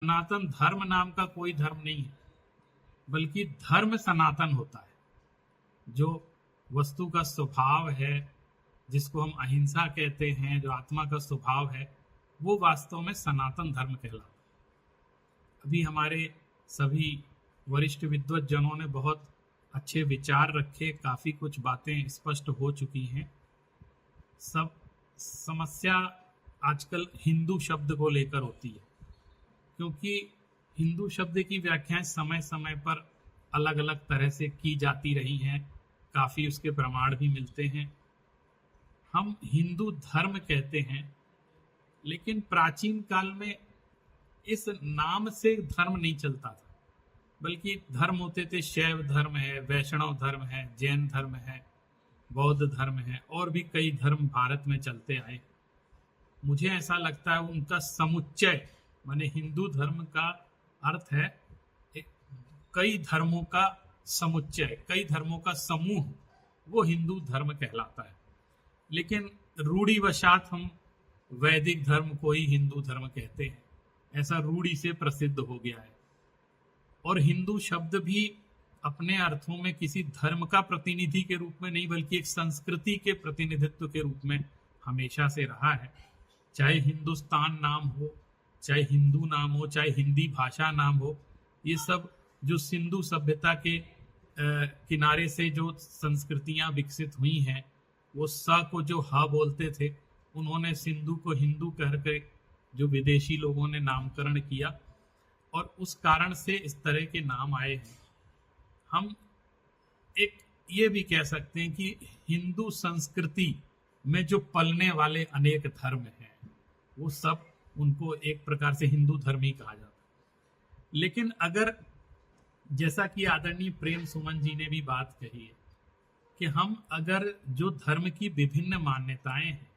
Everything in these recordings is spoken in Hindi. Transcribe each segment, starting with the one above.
सनातन धर्म नाम का कोई धर्म नहीं है, बल्कि धर्म सनातन होता है। जो वस्तु का स्वभाव है, जिसको हम अहिंसा कहते हैं, जो आत्मा का स्वभाव है, वो वास्तव में सनातन धर्म कहलाता है। अभी हमारे सभी वरिष्ठ विद्वत जनों ने बहुत अच्छे विचार रखे, काफी कुछ बातें स्पष्ट हो चुकी हैं। सब समस्या आजकल हिंदू शब्द को लेकर होती है, क्योंकि हिंदू शब्द की व्याख्याएं समय समय पर अलग अलग तरह से की जाती रही हैं, काफी उसके प्रमाण भी मिलते हैं। हम हिंदू धर्म कहते हैं, लेकिन प्राचीन काल में इस नाम से धर्म नहीं चलता था, बल्कि धर्म होते थे शैव धर्म है, वैष्णव धर्म है, जैन धर्म है, बौद्ध धर्म है, और भी कई धर्म भारत में चलते आए। मुझे ऐसा लगता है उनका समुच्चय, माने हिंदू धर्म का अर्थ है कई धर्मों का समुच्चय, कई धर्मों का समूह, वो हिंदू धर्म कहलाता है। लेकिन रूढ़िवशात हम वैदिक धर्म को ही हिंदू धर्म कहते हैं, ऐसा रूढ़ी से प्रसिद्ध हो गया है। और हिंदू शब्द भी अपने अर्थों में किसी धर्म का प्रतिनिधि के रूप में नहीं, बल्कि एक संस्कृति के प्रतिनिधित्व के रूप में हमेशा से रहा है। चाहे हिंदुस्तान नाम हो, चाहे हिंदू नाम हो, चाहे हिंदी भाषा नाम हो, ये सब जो सिंधु सभ्यता के किनारे से जो संस्कृतियां विकसित हुई हैं, वो स को जो ह बोलते थे, उन्होंने सिंधु को हिंदू कहकर जो विदेशी लोगों ने नामकरण किया, और उस कारण से इस तरह के नाम आए हैं। हम एक ये भी कह सकते हैं कि हिंदू संस्कृति में जो पलने वाले अनेक धर्म हैं, वो सब उनको एक प्रकार से हिंदू धर्म ही कहा जाता है। लेकिन अगर, जैसा कि आदरणीय प्रेम सुमन जी ने भी बात कही है, कि हम अगर जो धर्म की विभिन्न मान्यताएं हैं,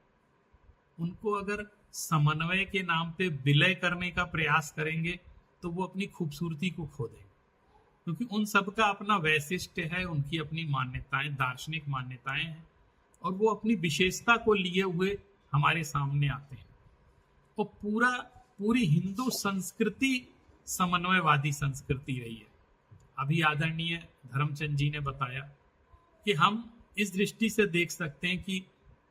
उनको अगर समन्वय के नाम पे विलय करने का प्रयास करेंगे, तो वो अपनी खूबसूरती को खो देंगे, क्योंकि उन सब का अपना वैशिष्ट्य है, उनकी अपनी मान्यताएं, दार्शनिक मान्यताएं हैं, और वो अपनी विशेषता को लिए हुए हमारे सामने आते हैं। और पूरी हिंदू संस्कृति समन्वयवादी संस्कृति रही है। अभी आदरणीय धर्मचंद जी ने बताया कि हम इस दृष्टि से देख सकते हैं कि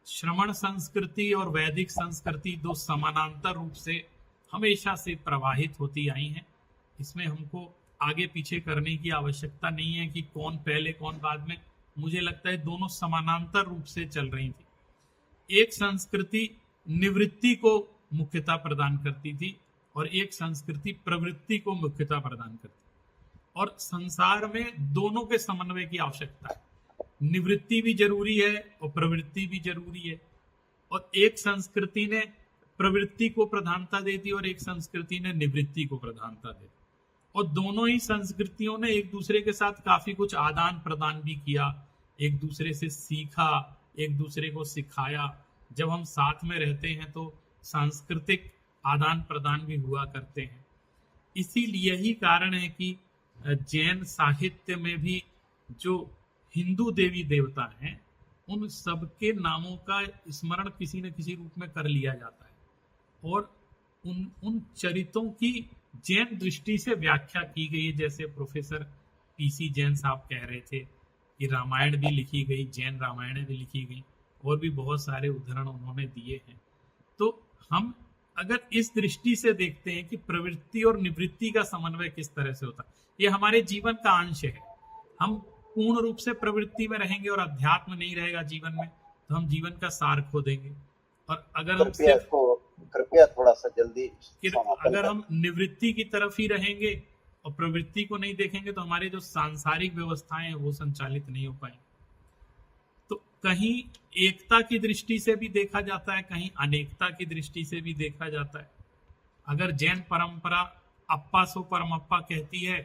श्रमण संस्कृति और वैदिक संस्कृति दो समानांतर रूप से हमेशा से प्रवाहित होती आई हैं। इसमें हमको आगे पीछे करने की आवश्यकता नहीं है कि कौन पहले कौन बाद में। मुझे लगता है दोनों समानांतर रूप से चल रही थी। एक संस्कृति निवृत्ति को मुख्यता प्रदान करती थी, और एक संस्कृति प्रवृत्ति को मुख्यता प्रदान करती, और संसार में दोनों के समन्वय की आवश्यकता है। निवृत्ति भी जरूरी है और प्रवृत्ति भी जरूरी है। और एक संस्कृति ने प्रवृत्ति को प्रधानता दे दी और एक संस्कृति ने निवृत्ति को प्रधानता दे दी, और दोनों ही संस्कृतियों ने एक दूसरे के साथ काफी कुछ आदान प्रदान भी किया, एक दूसरे से सीखा, एक दूसरे को सिखाया। जब हम साथ में रहते हैं तो सांस्कृतिक आदान प्रदान भी हुआ करते हैं। इसीलिए ही कारण है कि जैन साहित्य में भी जो हिंदू देवी देवता हैं, उन सबके नामों का स्मरण किसी न किसी रूप में कर लिया जाता है, और उन चरित्रों की जैन दृष्टि से व्याख्या की गई है। जैसे प्रोफेसर पीसी जैन साहब कह रहे थे कि रामायण भी लिखी गई, जैन रामायण भी लिखी गई, और भी बहुत सारे उदाहरण उन्होंने दिए हैं। तो हम अगर इस दृष्टि से देखते हैं कि प्रवृत्ति और निवृत्ति का समन्वय किस तरह से होता है, ये हमारे जीवन का अंश है। हम पूर्ण रूप से प्रवृत्ति में रहेंगे और अध्यात्म नहीं रहेगा जीवन में, तो हम जीवन का सार खो देंगे। और अगर हम कृपया थोड़ा सा जल्दी, अगर हम निवृत्ति की तरफ ही रहेंगे और प्रवृत्ति को नहीं देखेंगे, तो हमारे जो सांसारिक व्यवस्थाएं हैं वो संचालित नहीं हो पाएंगी। तो कहीं एकता की दृष्टि से भी देखा जाता है, कहीं अनेकता की दृष्टि से भी देखा जाता है। अगर जैन परंपरा अप्पा सो परमप्पा कहती है,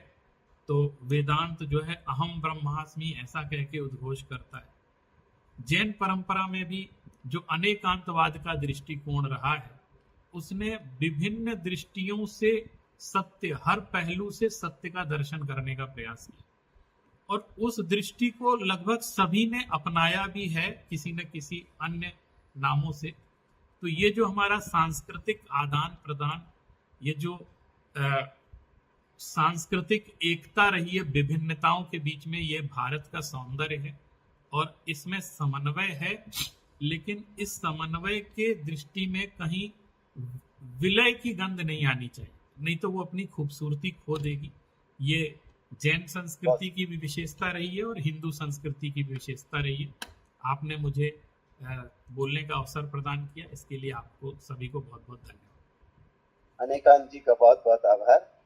तो वेदांत जो है अहम ब्रह्मास्मि ऐसा कह के उद्घोष करता है। जैन परंपरा में भी जो अनेकांतवाद का दृष्टिकोण रहा है, उसने विभिन्न दृष्टियों से सत्य, हर पहलू से सत्य का दर्शन करने का प्रयास किया, और उस दृष्टि को लगभग सभी ने अपनाया भी है, किसी न किसी अन्य नामों से। तो ये जो हमारा सांस्कृतिक आदान प्रदान, ये जो सांस्कृतिक एकता रही है विभिन्नताओं के बीच में, ये भारत का सौंदर्य है और इसमें समन्वय है। लेकिन इस समन्वय के दृष्टि में कहीं विलय की गंध नहीं आनी चाहिए, नहीं तो वो अपनी खूबसूरती खो देगी। ये जैन संस्कृति की भी विशेषता रही है और हिंदू संस्कृति की भी विशेषता रही है। आपने मुझे बोलने का अवसर प्रदान किया, इसके लिए आपको सभी को बहुत बहुत धन्यवाद। अनेकांत जी का बहुत बहुत आभार।